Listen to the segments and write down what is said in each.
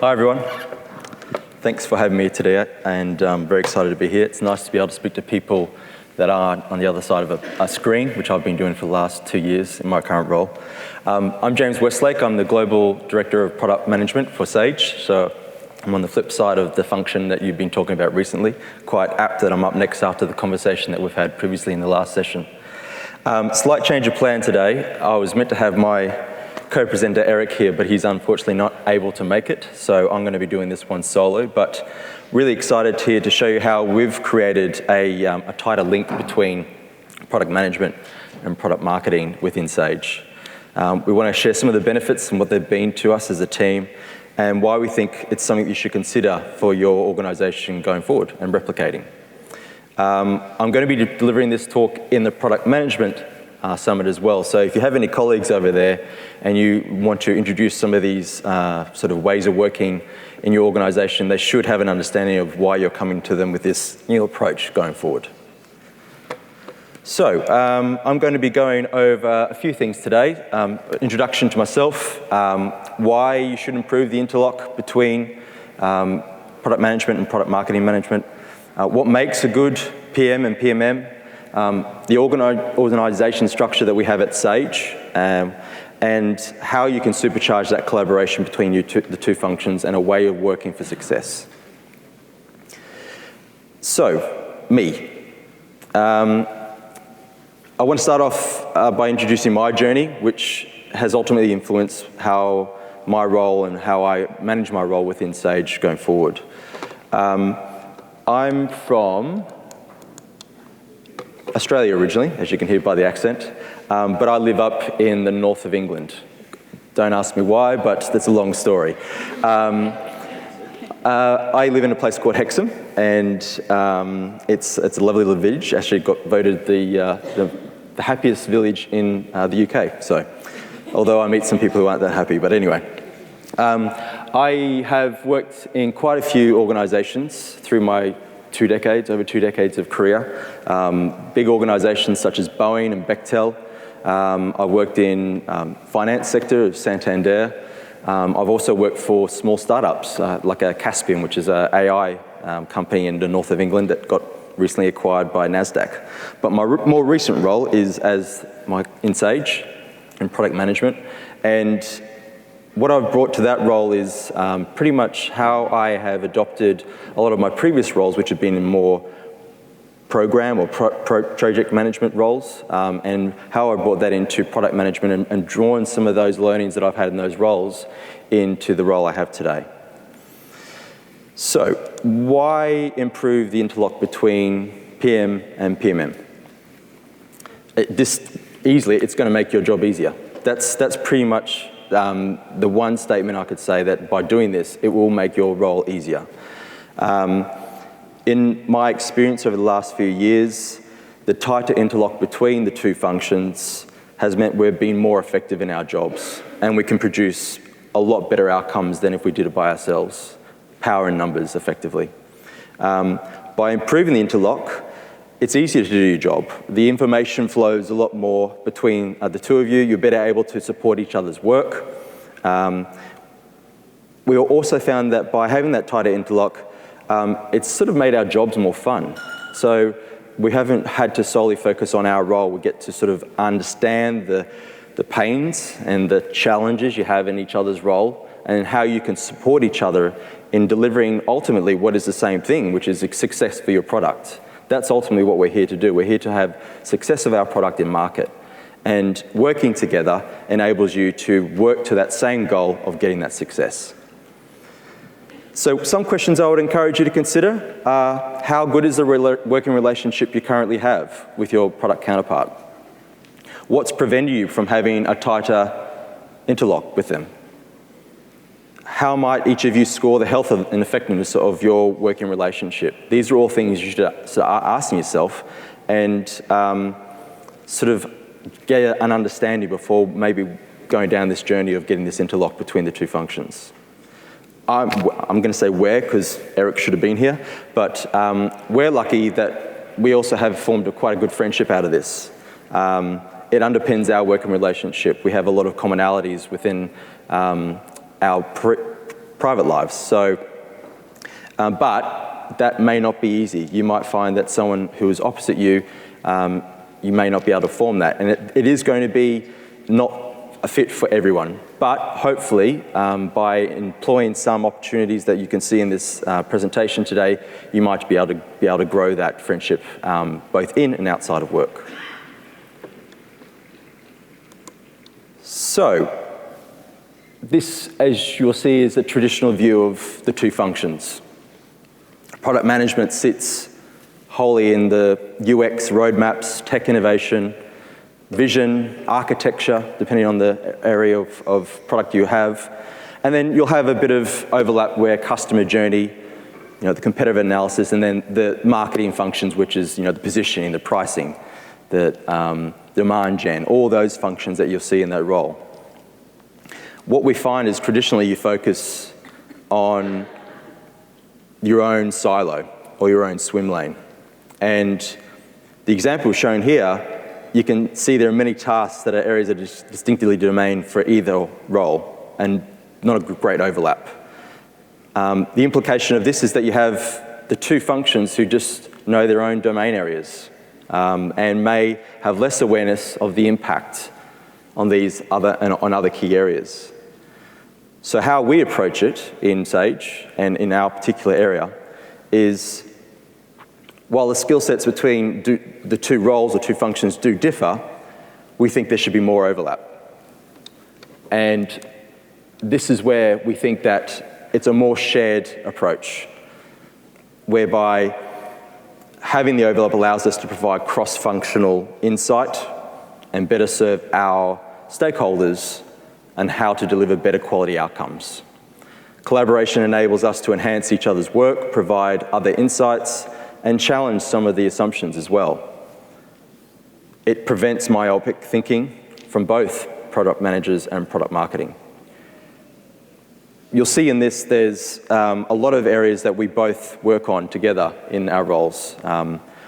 Hi everyone. Thanks for having me today, and I'm very excited to be here. It's nice to be able to speak to people that are on the other side of a screen, which I've been doing for the last 2 years in my current role. I'm James Westlake. I'm the Global Director of Product Management for Sage. So I'm on the flip side of the function that you've been talking about recently. Quite apt that I'm up next after the conversation that we've had previously in the last session. Slight change of plan today. I was meant to have my co-presenter Eric here, but he's unfortunately not able to make it, so I'm going to be doing this one solo, but really excited here to show you how we've created a tighter link between product management and product marketing within Sage. We want to share some of the benefits and what they've been to us as a team, and why we think it's something you should consider for your organisation going forward and replicating. I'm going to be delivering this talk in the product management summit as well. So if you have any colleagues over there and you want to introduce some of these sort of ways of working in your organisation, they should have an understanding of why you're coming to them with this new approach going forward. So I'm going to be going over a few things today. Introduction to myself, why you should improve the interlock between product management and product marketing management, what makes a good PM and PMM, the organisation structure that we have at Sage, and how you can supercharge that collaboration between the two functions and a way of working for success. So, me. I want to start off by introducing my journey, which has ultimately influenced how my role and how I manage my role within Sage going forward. I'm from Australia originally, as you can hear by the accent, but I live up in the north of England. Don't ask me why, but that's a long story. I live in a place called Hexham, and it's a lovely little village. Actually got voted the happiest village in the UK, so although I meet some people who aren't that happy, but anyway. I have worked in quite a few organisations through my over 2 decades of career. Big organisations such as Boeing and Bechtel. I've worked in finance sector of Santander. I've also worked for small startups like a Caspian, which is an AI company in the north of England that got recently acquired by NASDAQ. But my more recent role is in Sage, in product management. And what I've brought to that role is pretty much how I have adopted a lot of my previous roles, which have been in more program or project management roles, and how I brought that into product management and drawn some of those learnings that I've had in those roles into the role I have today. So, why improve the interlock between PM and PMM? It's going to make your job easier. That's pretty much the one statement I could say, that by doing this, it will make your role easier. In my experience over the last few years, the tighter interlock between the two functions has meant we've been more effective in our jobs, and we can produce a lot better outcomes than if we did it by ourselves. Power in numbers, effectively. By improving the interlock, it's easier to do your job. The information flows a lot more between the two of you. You're better able to support each other's work. We also found that by having that tighter interlock, it's sort of made our jobs more fun. So we haven't had to solely focus on our role. We get to sort of understand the pains and the challenges you have in each other's role, and how you can support each other in delivering ultimately what is the same thing, which is success for your product. That's ultimately what we're here to do. We're here to have success of our product in market. And working together enables you to work to that same goal of getting that success. So some questions I would encourage you to consider are, how good is the working relationship you currently have with your product counterpart? What's preventing you from having a tighter interlock with them? How might each of you score the health and effectiveness of your working relationship? These are all things you should start asking yourself and sort of get an understanding before maybe going down this journey of getting this interlock between the two functions. I'm going to say we're, because Eric should have been here, but we're lucky that we also have formed quite a good friendship out of this. It underpins our working relationship. We have a lot of commonalities within our private lives. So, but that may not be easy. You might find that someone who is opposite you, you may not be able to form that. And it is going to be not a fit for everyone. But hopefully, by employing some opportunities that you can see in this presentation today, you might be able to grow that friendship both in and outside of work. So, this, as you'll see, is a traditional view of the two functions. Product management sits wholly in the UX, roadmaps, tech innovation, vision, architecture, depending on the area of product you have. And then you'll have a bit of overlap where customer journey, the competitive analysis, and then the marketing functions, which is, the positioning, the pricing, the demand gen, all those functions that you'll see in that role. What we find is traditionally you focus on your own silo or your own swim lane. And the example shown here, you can see there are many tasks that are areas that are distinctly domain for either role and not a great overlap. The implication of this is that you have the two functions who just know their own domain areas and may have less awareness of the impact on other key areas. So how we approach it in Sage and in our particular area is, while the skill sets between the two roles or two functions do differ, we think there should be more overlap. And this is where we think that it's a more shared approach, whereby having the overlap allows us to provide cross-functional insight and better serve our stakeholders and how to deliver better quality outcomes. Collaboration enables us to enhance each other's work, provide other insights, and challenge some of the assumptions as well. It prevents myopic thinking from both product managers and product marketing. You'll see in this, there's a lot of areas that we both work on together in our roles.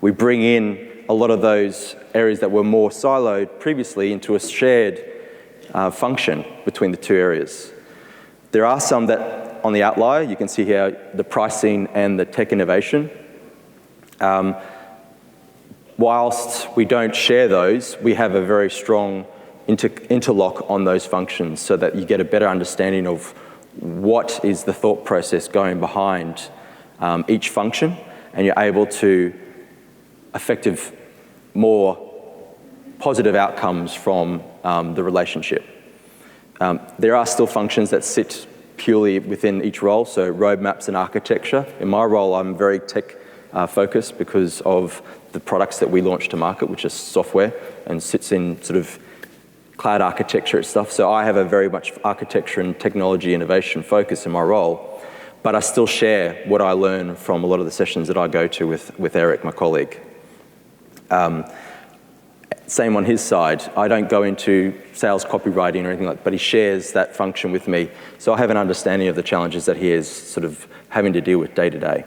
We bring in a lot of those areas that were more siloed previously into a shared function between the two areas. There are some that, on the outlier, you can see here the pricing and the tech innovation. Whilst we don't share those, we have a very strong interlock on those functions so that you get a better understanding of what is the thought process going behind each function, and you're able to effective more positive outcomes from the relationship. There are still functions that sit purely within each role, so roadmaps and architecture. In my role, I'm very tech focused because of the products that we launch to market, which is software and sits in sort of cloud architecture and stuff. So I have a very much architecture and technology innovation focus in my role, but I still share what I learn from a lot of the sessions that I go to with Eric, my colleague. Same on his side. I don't go into sales copywriting or anything like that, but he shares that function with me. So I have an understanding of the challenges that he is sort of having to deal with day to day.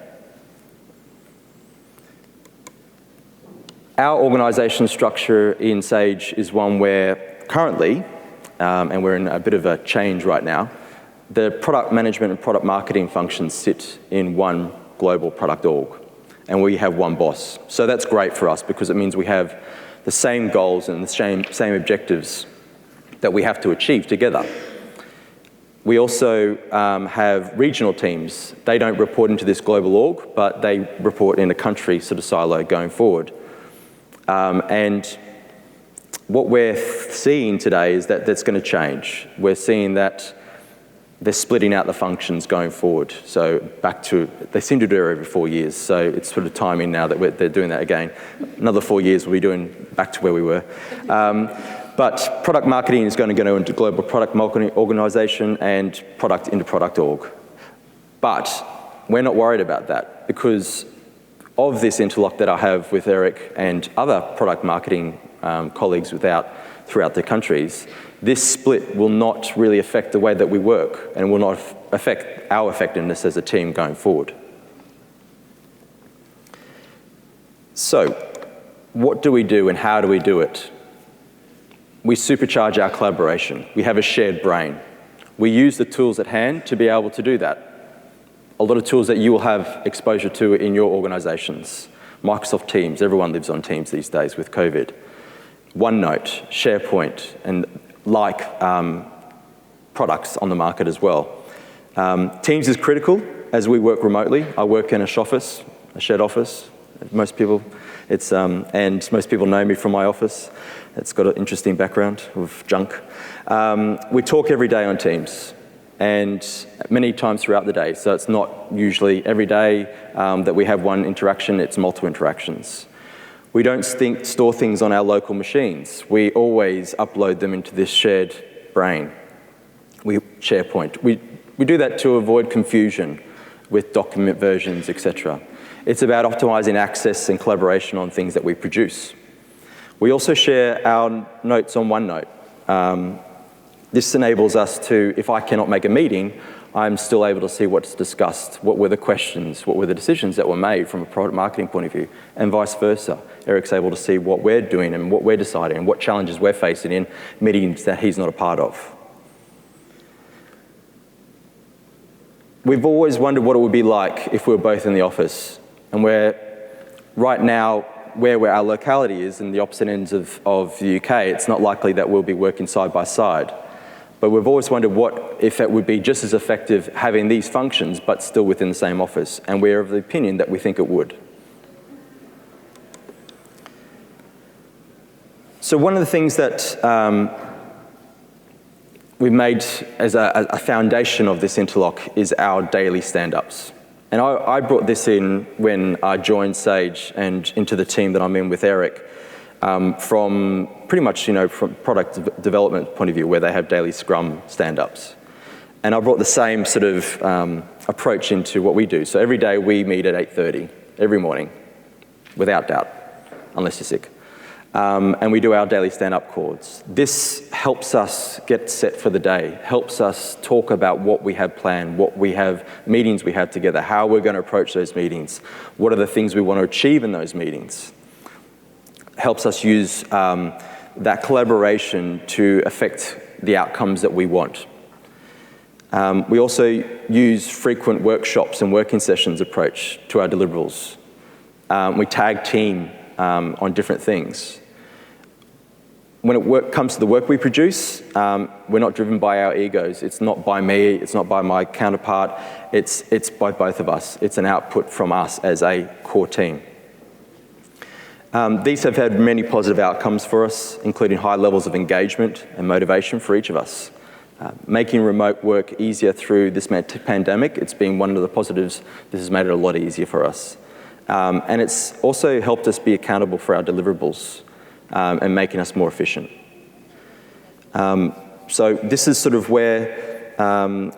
Our organisation structure in Sage is one where currently, and we're in a bit of a change right now, the product management and product marketing functions sit in one global product org, and we have one boss. So that's great for us because it means we have the same goals and the same objectives that we have to achieve together. We also have regional teams. They don't report into this global org, but they report in a country sort of silo going forward. And what we're seeing today is that that's going to change. We're seeing that they're splitting out the functions going forward. So they seem to do it every 4 years. So it's sort of timing now that they're doing that again. Another 4 years we'll be doing back to where we were. But product marketing is going to go into global product marketing organization and product into product org. But we're not worried about that because of this interlock that I have with Eric and other product marketing colleagues throughout the countries. This split will not really affect the way that we work and will not affect our effectiveness as a team going forward. So, what do we do and how do we do it? We supercharge our collaboration. We have a shared brain. We use the tools at hand to be able to do that. A lot of tools that you will have exposure to in your organizations. Microsoft Teams, everyone lives on Teams these days with COVID. OneNote, SharePoint, and products on the market as well. Teams is critical as we work remotely. I work in a shared office. Most people, and most people know me from my office. It's got an interesting background of junk. We talk every day on Teams, and many times throughout the day. So it's not usually every day that we have one interaction, it's multiple interactions. We don't store things on our local machines. We always upload them into this shared brain. SharePoint. We do that to avoid confusion with document versions, etc. It's about optimizing access and collaboration on things that we produce. We also share our notes on OneNote. This enables us to, if I cannot make a meeting, I'm still able to see what's discussed, what were the questions, what were the decisions that were made from a product marketing point of view, and vice versa. Eric's able to see what we're doing and what we're deciding and what challenges we're facing in meetings that he's not a part of. We've always wondered what it would be like if we were both in the office. And right now, where our locality is in the opposite ends of the UK, it's not likely that we'll be working side by side. But we've always wondered what if it would be just as effective having these functions, but still within the same office. And we're of the opinion that we think it would. So one of the things that we've made as a foundation of this Interlock is our daily stand-ups. And I brought this in when I joined Sage and into the team that I'm in with Eric from pretty much, from product development point of view, where they have daily Scrum stand-ups. And I brought the same sort of approach into what we do. So every day we meet at 8:30, every morning, without doubt, unless you're sick. And we do our daily stand-up calls. This helps us get set for the day, helps us talk about what we have planned, meetings we have together, how we're going to approach those meetings, what are the things we want to achieve in those meetings. Helps us use that collaboration to affect the outcomes that we want. We also use frequent workshops and working sessions approach to our deliverables. We tag team on different things. When it comes to the work we produce, we're not driven by our egos. It's not by me, it's not by my counterpart, it's by both of us. It's an output from us as a core team. These have had many positive outcomes for us, including high levels of engagement and motivation for each of us. Making remote work easier through this pandemic, it's been one of the positives. This has made it a lot easier for us. And it's also helped us be accountable for our deliverables and making us more efficient. So this is sort of where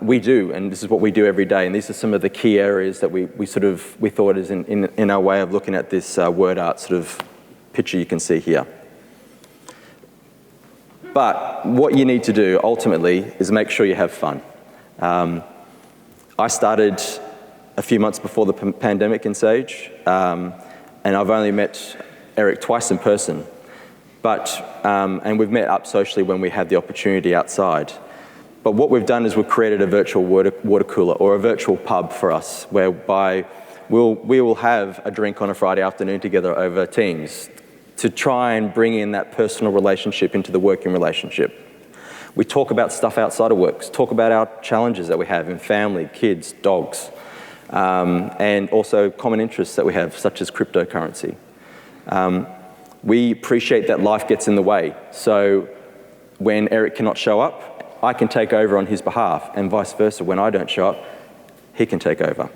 we do, and this is what we do every day, and these are some of the key areas that we thought is in our way of looking at this word art sort of picture you can see here. But what you need to do ultimately is make sure you have fun. I started a few months before the pandemic in Sage, and I've only met Eric twice in person. And we've met up socially when we had the opportunity outside. But what we've done is we've created a virtual water cooler or a virtual pub for us, whereby we will have a drink on a Friday afternoon together over Teams to try and bring in that personal relationship into the working relationship. We talk about stuff outside of work, talk about our challenges that we have in family, kids, dogs, and also common interests that we have, such as cryptocurrency. We appreciate that life gets in the way. So when Eric cannot show up, I can take over on his behalf, and vice versa. When I don't show up, he can take over.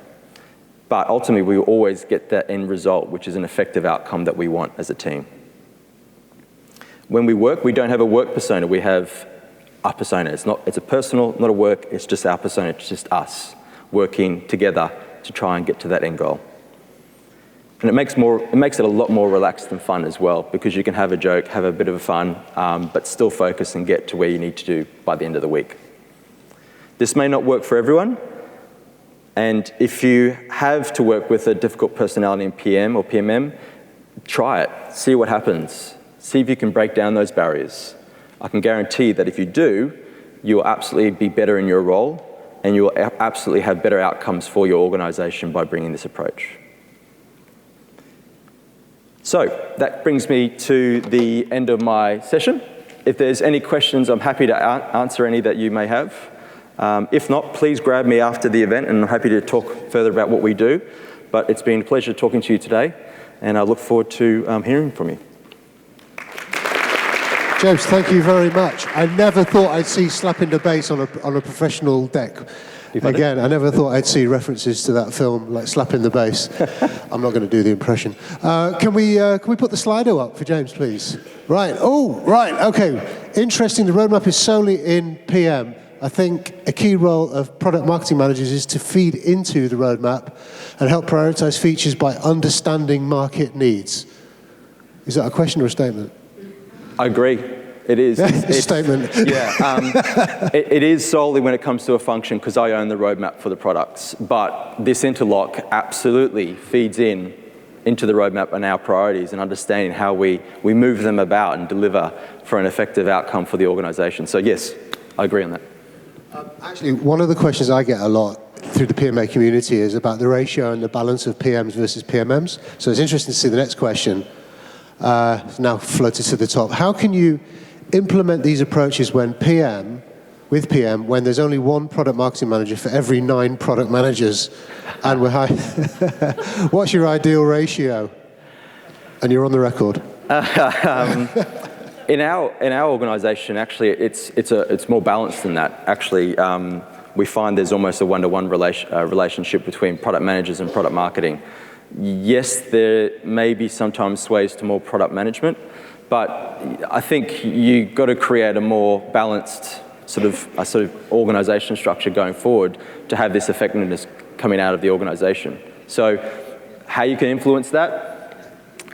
But ultimately, we will always get that end result, which is an effective outcome that we want as a team. When we work, we don't have a work persona. We have a persona. It's a personal, not a work. It's just our persona. It's just us working together to try and get to that end goal. And it makes it a lot more relaxed and fun as well, because you can have a joke, have a bit of fun, but still focus and get to where you need to do by the end of the week. This may not work for everyone, and if you have to work with a difficult personality in PM or PMM, try it, see what happens, see if you can break down those barriers. I can guarantee that if you do, you will absolutely be better in your role, and you will absolutely have better outcomes for your organization by bringing this approach. So that brings me to the end of my session. If there's any questions, I'm happy to answer any that you may have. If not, please grab me after the event, and I'm happy to talk further about what we do. But it's been a pleasure talking to you today, and I look forward to hearing from you. James, thank you very much. I never thought I'd see slapping the bass on a professional deck. Again, I never thought I'd see references to that film, like slapping the bass. I'm not going to do the impression. Can we put the Slido up for James, please? Right. Oh, right. Okay. Interesting. The roadmap is solely in PM. I think a key role of product marketing managers is to feed into the roadmap and help prioritize features by understanding market needs. Is that a question or a statement? I agree. It is. It's a statement. Yeah. It is solely when it comes to a function, because I own the roadmap for the products. But this interlock absolutely feeds into the roadmap and our priorities and understanding how we move them about and deliver for an effective outcome for the organization. So yes, I agree on that. Actually, one of the questions I get a lot through the PMA community is about the ratio and the balance of PMs versus PMMs. So it's interesting to see the next question now floated to the top. How can you implement these approaches when when there's only one product marketing manager for every 9 product managers, and we're high? What's your ideal ratio? And you're on the record. In our organisation, actually, it's more balanced than that. Actually, we find there's almost a one-to-one relationship between product managers and product marketing. Yes, there may be sometimes sways to more product management, but I think you've got to create a more balanced sort of organisation structure going forward to have this effectiveness coming out of the organisation. So how you can influence that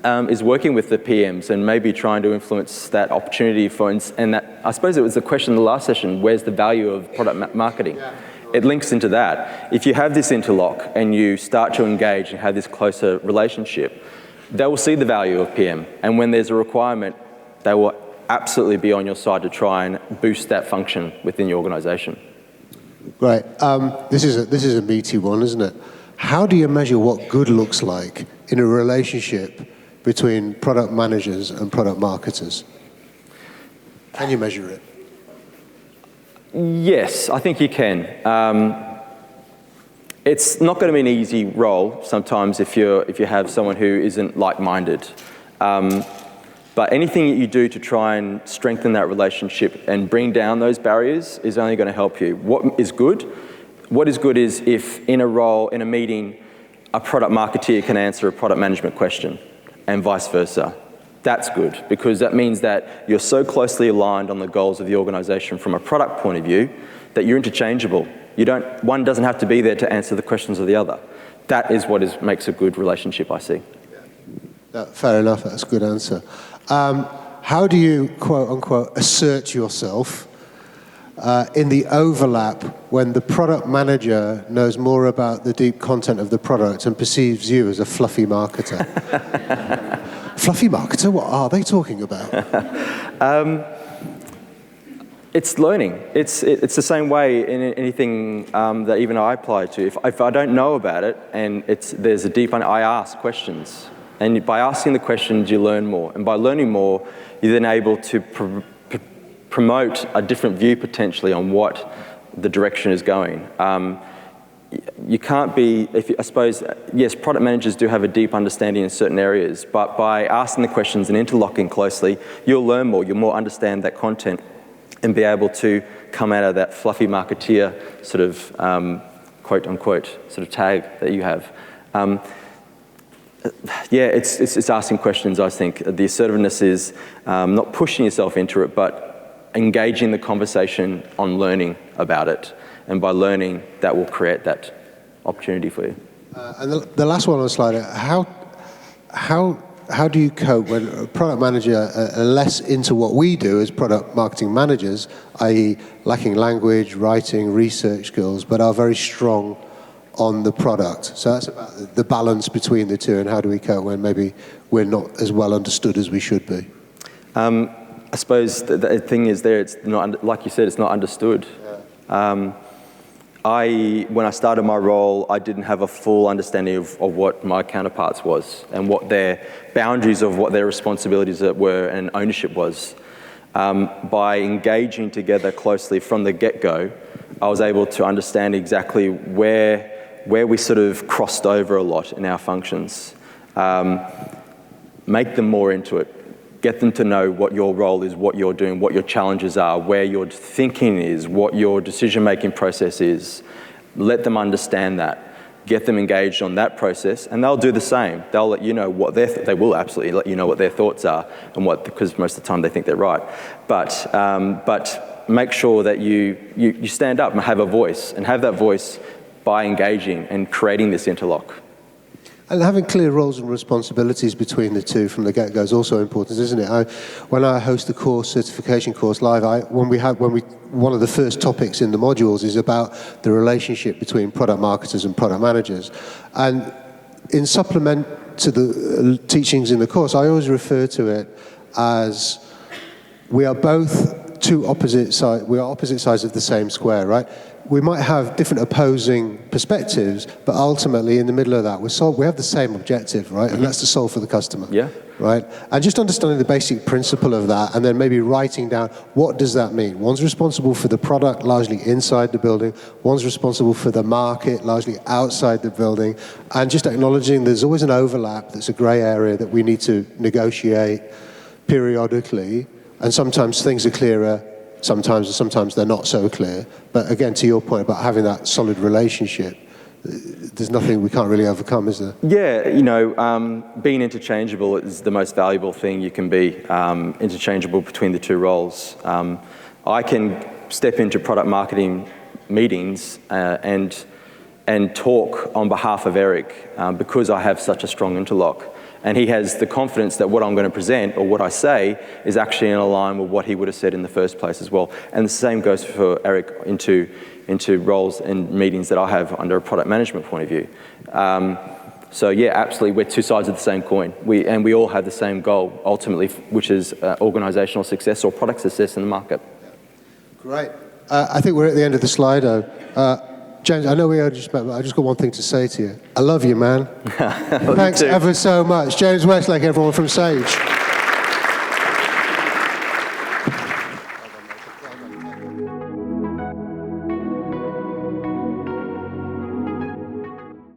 is working with the PMs and maybe trying to influence that opportunity for, and that, I suppose it was the question in the last session, where's the value of product marketing? It links into that. If you have this interlock and you start to engage and have this closer relationship, they will see the value of PM. And when there's a requirement, they will absolutely be on your side to try and boost that function within your organization. Great. This is a meaty one, isn't it? How do you measure what good looks like in a relationship between product managers and product marketers? Can you measure it? Yes, I think you can. It's not going to be an easy role sometimes if you have someone who isn't like-minded. But anything that you do to try and strengthen that relationship and bring down those barriers is only going to help you. What is good? What is good is if in a role, in a meeting, a product marketeer can answer a product management question and vice versa. That's good, because that means that you're so closely aligned on the goals of the organization from a product point of view that you're interchangeable. One doesn't have to be there to answer the questions of the other. That is what makes a good relationship, I see. Fair enough, that's a good answer. How do you, quote unquote, assert yourself in the overlap when the product manager knows more about the deep content of the product and perceives you as a fluffy marketer? Fluffy marketer? What are they talking about? It's learning. It's the same way in anything that even I apply to. If I don't know about it and there's a deep, I ask questions. And by asking the questions, you learn more. And by learning more, you're then able to promote a different view potentially on what the direction is going. You can't be, I suppose, yes, product managers do have a deep understanding in certain areas, but by asking the questions and interlocking closely, you'll learn more, you'll more understand that content and be able to come out of that fluffy marketeer sort of quote unquote sort of tag that you have. Yeah, it's asking questions, I think. The assertiveness is not pushing yourself into it, but engaging the conversation on learning about it. And by learning, that will create that opportunity for you. And the last one on the slide, how do you cope when a product manager are less into what we do as product marketing managers, i.e. lacking language, writing, research skills, but are very strong on the product? So that's about the balance between the two, and how do we cope when maybe we're not as well understood as we should be? I suppose the thing is there, it's not, like you said, it's not understood. Yeah. When I started my role, I didn't have a full understanding of what my counterparts was and what their boundaries of what their responsibilities were and ownership was. By engaging together closely from the get-go, I was able to understand exactly where we sort of crossed over a lot in our functions. Make them more into it. Get them to know what your role is, what you're doing, what your challenges are, where your thinking is, what your decision-making process is. Let them understand that. Get them engaged on that process, and they'll do the same. They'll let you know what they will absolutely let you know what their thoughts are, and because most of the time they think they're right. But make sure that you stand up and have a voice, and have that voice by engaging and creating this interlock. And having clear roles and responsibilities between the two from the get-go is also important, isn't it? When I host the course, certification course live, one of the first topics in the modules is about the relationship between product marketers and product managers. And in supplement to the teachings in the course, I always refer to it as we are both opposite sides of the same square, right? We might have different opposing perspectives, but ultimately in the middle of that, we have the same objective, right? And that's to solve for the customer. Yeah. Right? And just understanding the basic principle of that, and then maybe writing down, what does that mean? One's responsible for the product, largely inside the building. One's responsible for the market, largely outside the building. And just acknowledging there's always an overlap that's a gray area that we need to negotiate periodically. And sometimes things are clearer, sometimes they're not so clear. But again, to your point about having that solid relationship, there's nothing we can't really overcome, is there? Yeah, being interchangeable is the most valuable thing you can be, interchangeable between the two roles. I can step into product marketing meetings and talk on behalf of Eric because I have such a strong interlock. And he has the confidence that what I'm going to present or what I say is actually in line with what he would have said in the first place as well. And the same goes for Eric into roles and meetings that I have under a product management point of view. So yeah, absolutely, we're two sides of the same coin. We all have the same goal, ultimately, which is organizational success or product success in the market. Great. I think we're at the end of the Slido. James, I know we only just met, but I just got one thing to say to you. I love you, man. Thanks ever so much. James Westlake, everyone from Sage.